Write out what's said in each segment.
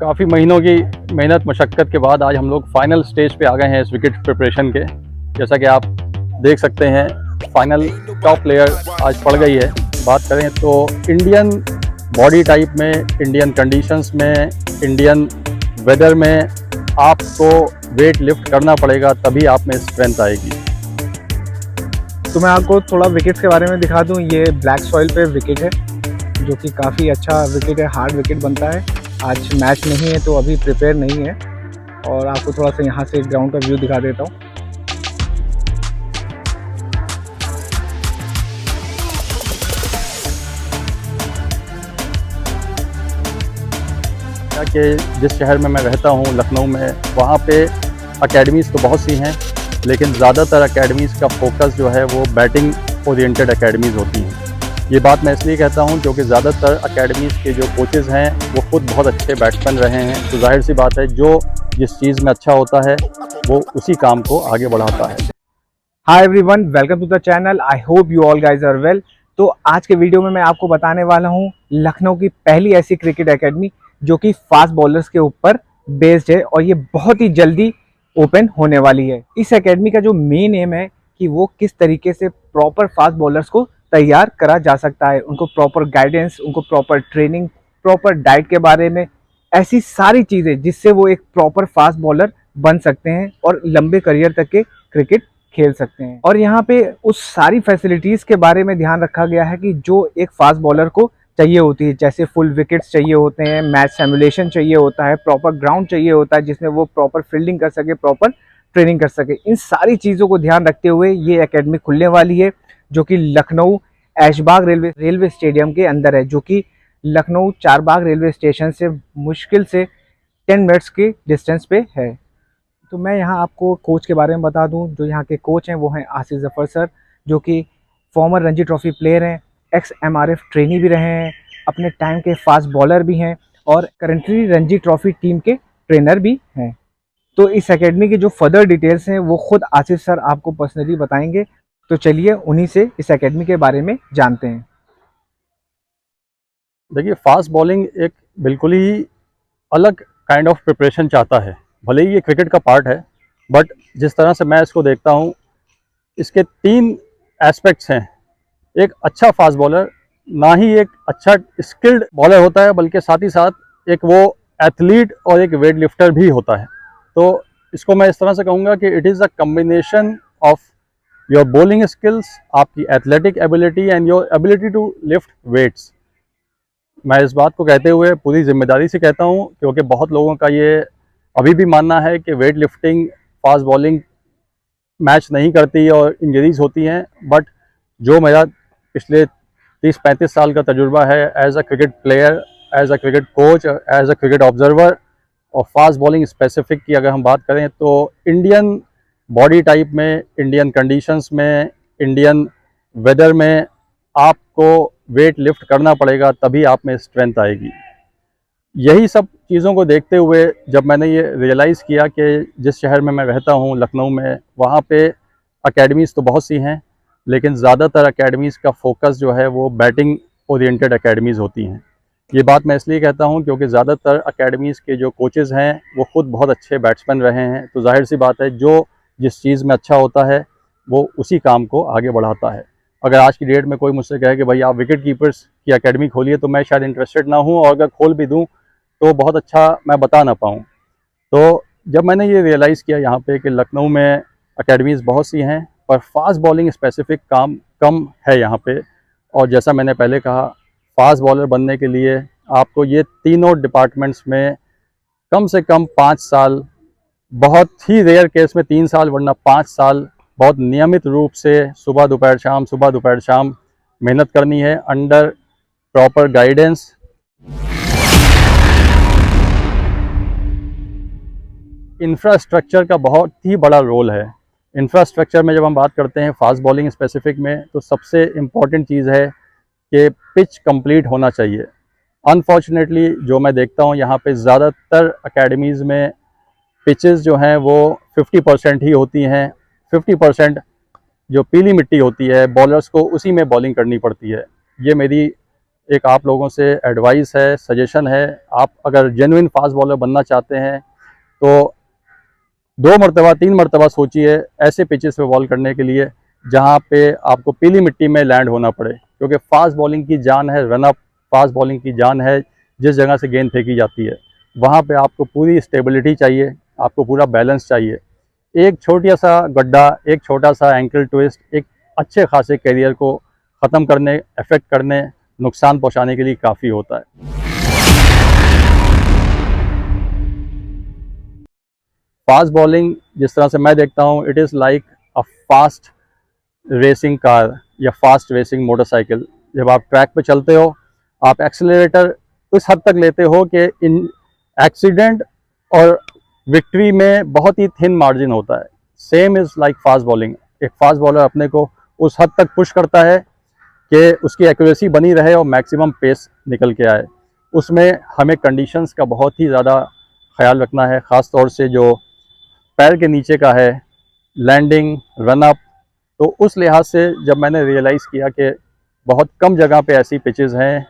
काफ़ी महीनों की मेहनत मशक्क़त के बाद आज हम लोग फाइनल स्टेज पे आ गए हैं इस विकेट प्रिपरेशन के। जैसा कि आप देख सकते हैं फाइनल टॉप प्लेयर आज पड़ गई है। बात करें तो इंडियन बॉडी टाइप में, इंडियन कंडीशंस में, इंडियन वेदर में आपको वेट लिफ्ट करना पड़ेगा, तभी आप में स्ट्रेंथ आएगी। तो मैं आपको थोड़ा विकेट्स के बारे में दिखा दूं। ये ब्लैक सॉइल पे विकेट है जो कि काफ़ी अच्छा विकेट है, हार्ड विकेट बनता है। आज मैच नहीं है तो अभी प्रिपेयर नहीं है, और आपको थोड़ा सा यहाँ से ग्राउंड का व्यू दिखा देता हूँ। कि जिस शहर में मैं रहता हूँ लखनऊ में, वहाँ पे अकेडमीज़ तो बहुत सी हैं, लेकिन ज़्यादातर अकेडमीज़ का फोकस जो है वो बैटिंग ओरिएंटेड अकेडमीज़ होती हैं। ये बात मैं इसलिए कहता हूँ क्योंकि ज़्यादातर अकेडमीज़ के जो कोचेज़ हैं वो खुद बहुत अच्छे बैट्समैन रहे हैं, तो जाहिर सी बात है जो जिस चीज़ में अच्छा होता है वो उसी काम को आगे बढ़ाता है। Hi everyone, welcome to the channel. I hope you all guys are well. तो आज के वीडियो में मैं आपको बताने वाला हूँ लखनऊ की पहली ऐसी क्रिकेट एकेडमी जो कि फास्ट बॉलर्स के ऊपर बेस्ड है, और ये बहुत ही जल्दी ओपन होने वाली है। इस एकेडमी का जो मेन एम है कि वो किस तरीके से प्रॉपर फास्ट बॉलर्स को तैयार करा जा सकता है, उनको प्रॉपर गाइडेंस, उनको प्रॉपर ट्रेनिंग, प्रॉपर डाइट के बारे में, ऐसी सारी चीज़ें जिससे वो एक प्रॉपर फास्ट बॉलर बन सकते हैं और लंबे करियर तक के क्रिकेट खेल सकते हैं। और यहाँ पे उस सारी फैसिलिटीज़ के बारे में ध्यान रखा गया है कि जो एक फास्ट बॉलर को चाहिए होती है, जैसे फुल विकेट्स चाहिए होते हैं, मैच सिमुलेशन चाहिए होता है, प्रॉपर ग्राउंड चाहिए होता है जिसमें वो प्रॉपर फील्डिंग कर सके, प्रॉपर ट्रेनिंग कर सके। इन सारी चीज़ों को ध्यान रखते हुए ये एकेडमी खुलने वाली है जो कि लखनऊ ऐशबाग रेलवे स्टेडियम के अंदर है, जो कि लखनऊ चारबाग रेलवे स्टेशन से मुश्किल से 10 मिनट्स के डिस्टेंस पे है। तो मैं यहाँ आपको कोच के बारे में बता दूं। जो यहाँ के कोच हैं वो हैं आसिफ जफर सर, जो कि फॉर्मर रणजी ट्रॉफी प्लेयर हैं, एक्स MRF ट्रेनी भी रहे हैं, अपने टाइम के फास्ट बॉलर भी हैं, और करंटली रणजी ट्रॉफी टीम के ट्रेनर भी हैं। तो इस एकेडमी की जो फर्दर डिटेल्स हैं वो खुद आसिफ सर आपको पर्सनली बताएंगे। तो चलिए उन्हीं से इस एकेडमी के बारे में जानते हैं। देखिए, फास्ट बॉलिंग एक बिल्कुल ही अलग काइंड ऑफ प्रिपरेशन चाहता है। भले ही ये क्रिकेट का पार्ट है, बट जिस तरह से मैं इसको देखता हूँ, इसके 3 एस्पेक्ट्स हैं। एक अच्छा फास्ट बॉलर ना ही एक अच्छा स्किल्ड बॉलर होता है, बल्कि साथ ही साथ एक वो एथलीट और एक वेट लिफ्टर भी होता है। तो इसको मैं इस तरह से कहूँगा कि it is a combination of your bowling skills, आपकी athletic ability and your ability to lift weights. मैं इस बात को कहते हुए पूरी जिम्मेदारी से कहता हूँ, क्योंकि बहुत लोगों का ये अभी भी मानना है कि weight lifting fast bowling match नहीं करती और इंजरीज होती हैं। बट जो मेरा पिछले 30-35 साल का तजुर्बा है as a cricket player, as a cricket coach, as a cricket observer, और फास्ट बॉलिंग स्पेसिफिक की अगर हम बात करें तो इंडियन बॉडी टाइप में, इंडियन कंडीशंस में, इंडियन वेदर में आपको वेट लिफ्ट करना पड़ेगा, तभी आप में स्ट्रेंथ आएगी। यही सब चीज़ों को देखते हुए जब मैंने ये रियलाइज़ किया कि जिस शहर में मैं रहता हूँ लखनऊ में, वहाँ पे अकेडमीज़ तो बहुत सी हैं, लेकिन ज़्यादातर अकेडमीज़ का फोकस जो है वो बैटिंग ओरिएंटेड अकेडमीज़ होती हैं। ये बात मैं इसलिए कहता हूँ क्योंकि ज़्यादातर अकेडमीज़ के जो कोचेज़ हैं वो खुद बहुत अच्छे बैट्समैन रहे हैं, तो जाहिर सी बात है जो जिस चीज़ में अच्छा होता है वो उसी काम को आगे बढ़ाता है। अगर आज की डेट में कोई मुझसे कहे कि भाई आप विकेट कीपर्स की एकेडमी खोलिए, तो मैं शायद इंटरेस्टेड ना हूँ, और अगर खोल भी दूँ तो बहुत अच्छा मैं बता ना पाऊँ। तो जब मैंने ये रियलाइज़ किया यहाँ पे कि लखनऊ में एकेडमीज़ बहुत सी हैं, पर फास्ट बॉलिंग स्पेसिफिक काम कम है यहाँ पे, और जैसा मैंने पहले कहा, फास्ट बॉलर बनने के लिए आपको ये तीनों डिपार्टमेंट्स में कम से कम 5 साल, बहुत ही रेयर केस में 3 साल, वरना 5 साल बहुत नियमित रूप से सुबह दोपहर शाम मेहनत करनी है, अंडर प्रॉपर गाइडेंस। इंफ्रास्ट्रक्चर का बहुत ही बड़ा रोल है। इंफ्रास्ट्रक्चर में जब हम बात करते हैं फास्ट बॉलिंग स्पेसिफिक में, तो सबसे इम्पॉर्टेंट चीज़ है कि पिच कंप्लीट होना चाहिए। अनफॉर्चुनेटली जो मैं देखता हूँ यहाँ पे ज़्यादातर अकेडमीज़ में पिचेस जो हैं वो 50% ही होती हैं। 50% जो पीली मिट्टी होती है, बॉलर्स को उसी में बॉलिंग करनी पड़ती है। ये मेरी एक आप लोगों से एडवाइस है, सजेशन है। आप अगर जेन्युइन फास्ट बॉलर बनना चाहते हैं तो 2 मरतबा 3 मरतबा सोचिए ऐसे पिचेस पे बॉल करने के लिए जहाँ पे आपको पीली मिट्टी में लैंड होना पड़े, क्योंकि फास्ट बॉलिंग की जान है रन अप, फास्ट बॉलिंग की जान है जिस जगह से गेंद फेंकी जाती है वहाँ पे आपको पूरी स्टेबिलिटी चाहिए, आपको पूरा बैलेंस चाहिए। एक छोटा सा गड्ढा, एक छोटा सा एंकल ट्विस्ट एक अच्छे खासे करियर को ख़त्म करने, अफेक्ट करने, नुकसान पहुंचाने के लिए काफ़ी होता है। फास्ट बॉलिंग जिस तरह से मैं देखता हूँ, it is like a fast racing car या फास्ट रेसिंग मोटरसाइकिल। जब आप ट्रैक पे चलते हो, आप एक्सेलरेटर उस हद तक लेते हो कि इन एक्सीडेंट और विक्ट्री में बहुत ही थिन मार्जिन होता है। Same is like fast bowling. एक फास्ट बॉलर अपने को उस हद तक पुश करता है कि उसकी एक्यूरेसी बनी रहे और मैक्सिमम पेस निकल के आए। उसमें हमें कंडीशंस का बहुत ही ज़्यादा ख्याल रखना है, ख़ास तौर से जो पैर के नीचे का है, लैंडिंग, रन अप। तो उस लिहाज से जब मैंने रियलाइज़ किया कि बहुत कम जगह पे ऐसी पिचेस हैं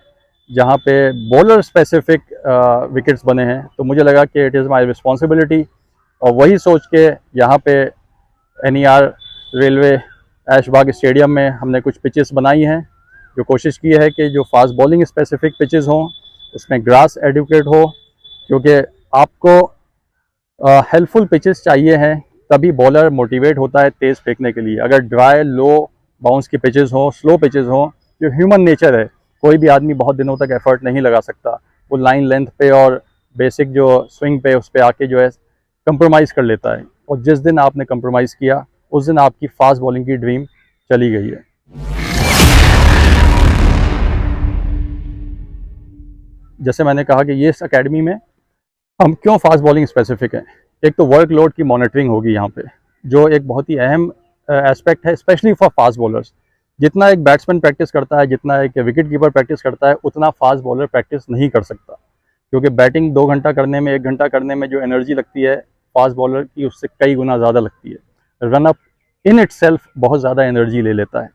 जहाँ पे बॉलर स्पेसिफिक विकेट्स बने हैं, तो मुझे लगा कि इट इज़ माय रिस्पॉन्सिबिलिटी। और वही सोच के यहाँ पे NER रेलवे ऐशबाग स्टेडियम में हमने कुछ पिचेस बनाई हैं। जो कोशिश की है कि जो फास्ट बॉलिंग स्पेसिफिक पिचेस हों, उसमें ग्रास एडुकेट हो, क्योंकि आपको हेल्पफुल पिचेस चाहिए हैं, तभी बॉलर मोटिवेट होता है तेज़ फेंकने के लिए। अगर ड्राई लो बाउंस की पिचेस हों, स्लो पिचेस हों, जो ह्यूमन नेचर है, कोई भी आदमी बहुत दिनों तक एफर्ट नहीं लगा सकता। वो लाइन लेंथ पे और बेसिक जो स्विंग पे उस पर आके जो है कंप्रोमाइज़ कर लेता है। और जिस दिन आपने कंप्रोमाइज़ किया, उस दिन आपकी फास्ट बॉलिंग की ड्रीम चली गई है। जैसे मैंने कहा कि ये इस अकेडमी में हम क्यों फास्ट बॉलिंग स्पेसिफिक हैं। एक तो वर्कलोड की मॉनिटरिंग होगी यहाँ पे, जो एक बहुत ही अहम एस्पेक्ट है, स्पेशली फॉर फास्ट बॉलर्स। जितना एक बैट्समैन प्रैक्टिस करता है, जितना एक विकेट कीपर प्रैक्टिस करता है, उतना फास्ट बॉलर प्रैक्टिस नहीं कर सकता, क्योंकि बैटिंग 2 घंटा करने में, 1 घंटा करने में जो एनर्जी लगती है फास्ट बॉलर की, उससे कई गुना ज़्यादा लगती है। रन अप इन इटसेल्फ बहुत ज़्यादा एनर्जी ले लेता है।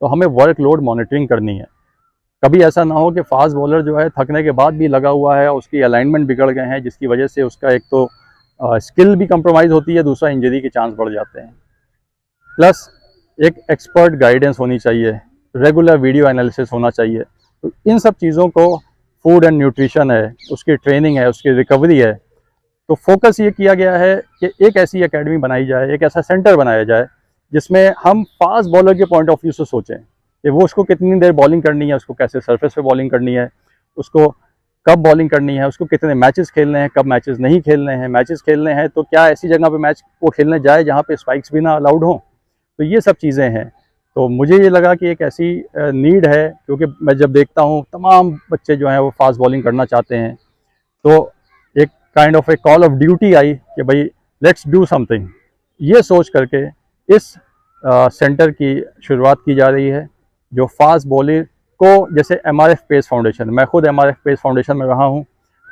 तो हमें वर्कलोड मॉनिटरिंग करनी है। कभी ऐसा ना हो कि फास्ट बॉलर जो है थकने के बाद भी लगा हुआ है, उसकी अलाइनमेंट बिगड़ गए हैं, जिसकी वजह से उसका एक तो स्किल भी कंप्रोमाइज़ होती है, दूसरा इंजरी के चांस बढ़ जाते हैं। प्लस एक एक्सपर्ट गाइडेंस होनी चाहिए, रेगुलर वीडियो एनालिसिस होना चाहिए। तो इन सब चीज़ों को, फूड एंड न्यूट्रिशन है, उसकी ट्रेनिंग है, उसकी रिकवरी है, तो फोकस ये किया गया है कि एक ऐसी एकेडमी बनाई जाए, एक ऐसा सेंटर बनाया जाए जिसमें हम फास्ट बॉलर के पॉइंट ऑफ व्यू से सोचें कि वो उसको कितनी देर बॉलिंग करनी है, उसको कैसे सरफेस पे बॉलिंग करनी है, उसको कब बॉलिंग करनी है, उसको कितने मैचेस खेलने हैं, कब मैचेस नहीं खेलने हैं, मैचेस खेलने हैं तो क्या ऐसी जगह पे मैच वो खेलने जाए जहाँ पे स्पाइक्स भी ना अलाउड हों। तो ये सब चीज़ें हैं। तो मुझे ये लगा कि एक ऐसी नीड है, क्योंकि मैं जब देखता हूँ तमाम बच्चे जो हैं वो फास्ट बॉलिंग करना चाहते हैं, तो एक kind of a call of duty आई कि भाई लेट्स डू समथिंग। ये सोच करके इस सेंटर की शुरुआत की जा रही है, जो फास्ट बॉलर को, जैसे MRF पेस फाउंडेशन, मैं खुद MRF पेस फाउंडेशन में रहा हूँ,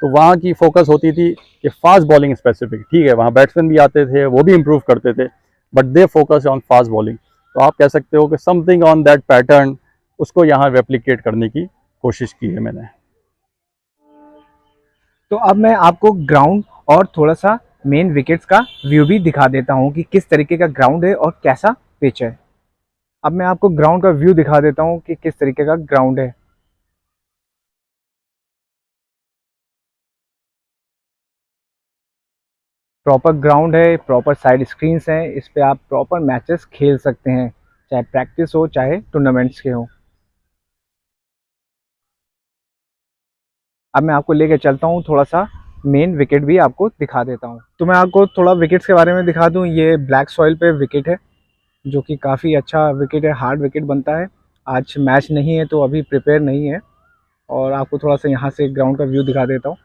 तो वहाँ की फोकस होती थी कि फास्ट बॉलिंग स्पेसिफिक। ठीक है, वहाँ बैट्समैन भी आते थे, वो भी इम्प्रूव करते थे, but they focus on fast bowling. तो आप कह सकते हो कि समथिंग ऑन दैट पैटर्न, उसको यहाँ रेप्लिकेट करने की कोशिश की है मैंने। तो अब मैं आपको ग्राउंड और थोड़ा सा मेन विकेट्स का व्यू भी दिखा देता हूँ कि किस तरीके का ग्राउंड है और कैसा पिच है। अब मैं आपको ग्राउंड का व्यू दिखा देता हूँ कि किस तरीके का ग्राउंड है। प्रॉपर ग्राउंड है, प्रॉपर साइड स्क्रीन्स हैं, इस पे आप प्रॉपर मैचेस खेल सकते हैं, चाहे प्रैक्टिस हो चाहे टूर्नामेंट्स के हो। अब मैं आपको लेके चलता हूँ, थोड़ा सा मेन विकेट भी आपको दिखा देता हूँ। तो मैं आपको थोड़ा विकेट्स के बारे में दिखा दूँ। ये ब्लैक सॉइल पे विकेट है, जो कि काफ़ी अच्छा विकेट है, हार्ड विकेट बनता है। आज मैच नहीं है तो अभी प्रिपेयर नहीं है। और आपको थोड़ा सा यहाँ से ग्राउंड का व्यू दिखा देता हूँ।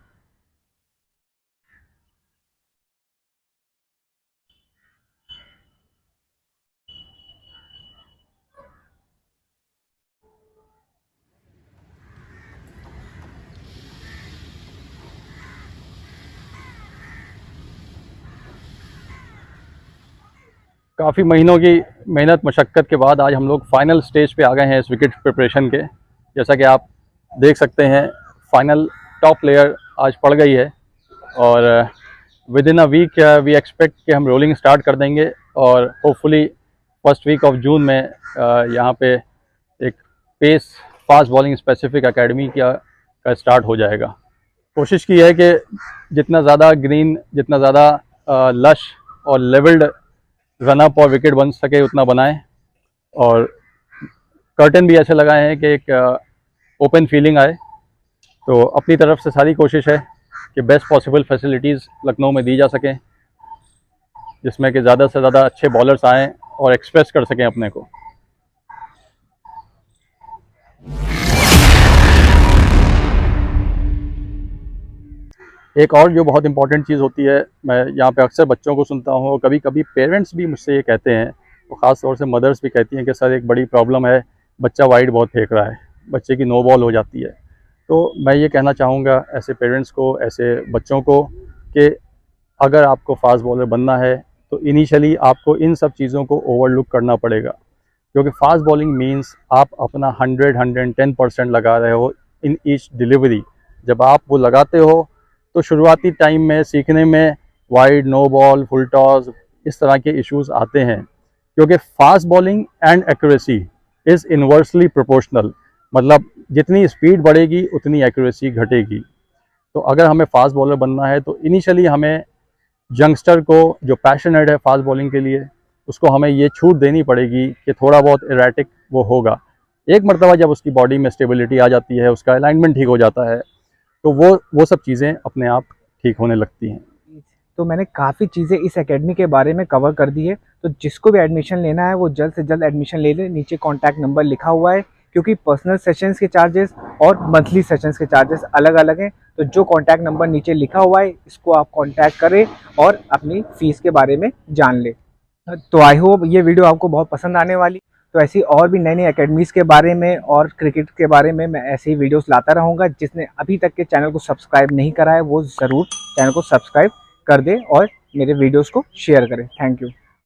काफ़ी महीनों की मेहनत मशक्क़त के बाद आज हम लोग फाइनल स्टेज पे आ गए हैं इस विकेट प्रिपरेशन के। जैसा कि आप देख सकते हैं फाइनल टॉप प्लेयर आज पड़ गई है और within a week we expect कि हम रोलिंग स्टार्ट कर देंगे और hopefully first week of June में यहाँ पे एक pace fast bowling specific academy का स्टार्ट हो जाएगा। कोशिश की है कि जितना ज़्यादा ग्रीन, जितना ज़्यादा लश और लेवल्ड रनअप और विकेट बन सके उतना बनाएं, और कर्टन भी ऐसे लगाए हैं कि एक ओपन फीलिंग आए। तो अपनी तरफ से सारी कोशिश है कि बेस्ट पॉसिबल फैसिलिटीज़ लखनऊ में दी जा सकें, जिसमें कि ज़्यादा से ज़्यादा अच्छे बॉलर्स आएँ और एक्सप्रेस कर सकें अपने को। एक और जो बहुत इंपॉर्टेंट चीज़ होती है, मैं यहाँ पे अक्सर बच्चों को सुनता हूँ और कभी कभी पेरेंट्स भी मुझसे ये कहते हैं, तो ख़ास तौर से मदर्स भी कहती हैं कि सर एक बड़ी प्रॉब्लम है, बच्चा वाइड बहुत फेंक रहा है, बच्चे की नो बॉल हो जाती है। तो मैं ये कहना चाहूँगा ऐसे पेरेंट्स को, ऐसे बच्चों को, कि अगर आपको फास्ट बॉलर बनना है तो इनिशियली आपको इन सब चीज़ों को ओवरलुक करना पड़ेगा, क्योंकि फास्ट बॉलिंग मीन्स आप अपना 110% लगा रहे हो इन ईच डिलीवरी। जब आप वो लगाते हो तो शुरुआती टाइम में सीखने में wide, no ball, full toss, इस तरह के इश्यूज आते हैं, क्योंकि fast bowling and accuracy is inversely proportional. मतलब जितनी स्पीड बढ़ेगी उतनी एक्यूरेसी घटेगी। तो अगर हमें फास्ट बॉलर बनना है तो इनिशियली हमें यंगस्टर को जो पैशनेट है फास्ट बॉलिंग के लिए, उसको हमें ये छूट देनी पड़ेगी कि थोड़ा बहुत इरेटिक वो होगा। एक मरतबा जब उसकी बॉडी में स्टेबिलिटी आ जाती है, उसका अलाइनमेंट ठीक हो जाता है, तो वो सब चीज़ें अपने आप ठीक होने लगती हैं। तो मैंने काफ़ी चीज़ें इस एकेडमी के बारे में कवर कर दी है, तो जिसको भी एडमिशन लेना है वो जल्द से जल्द एडमिशन ले ले। नीचे कॉन्टैक्ट नंबर लिखा हुआ है, क्योंकि पर्सनल सेशंस के चार्जेस और मंथली सेशंस के चार्जेस अलग अलग हैं। तो जो कॉन्टैक्ट नंबर नीचे लिखा हुआ है, इसको आप कॉन्टैक्ट करें और अपनी फ़ीस के बारे में जान लें। तो आई होप ये वीडियो आपको बहुत पसंद आने वाली। तो ऐसी और भी नई नई एकेडमीज़ के बारे में और क्रिकेट के बारे में मैं ऐसी ही वीडियोस लाता रहूँगा। जिसने अभी तक के चैनल को सब्सक्राइब नहीं करा है वो ज़रूर चैनल को सब्सक्राइब कर दे और मेरे वीडियोस को शेयर करें। Thank you.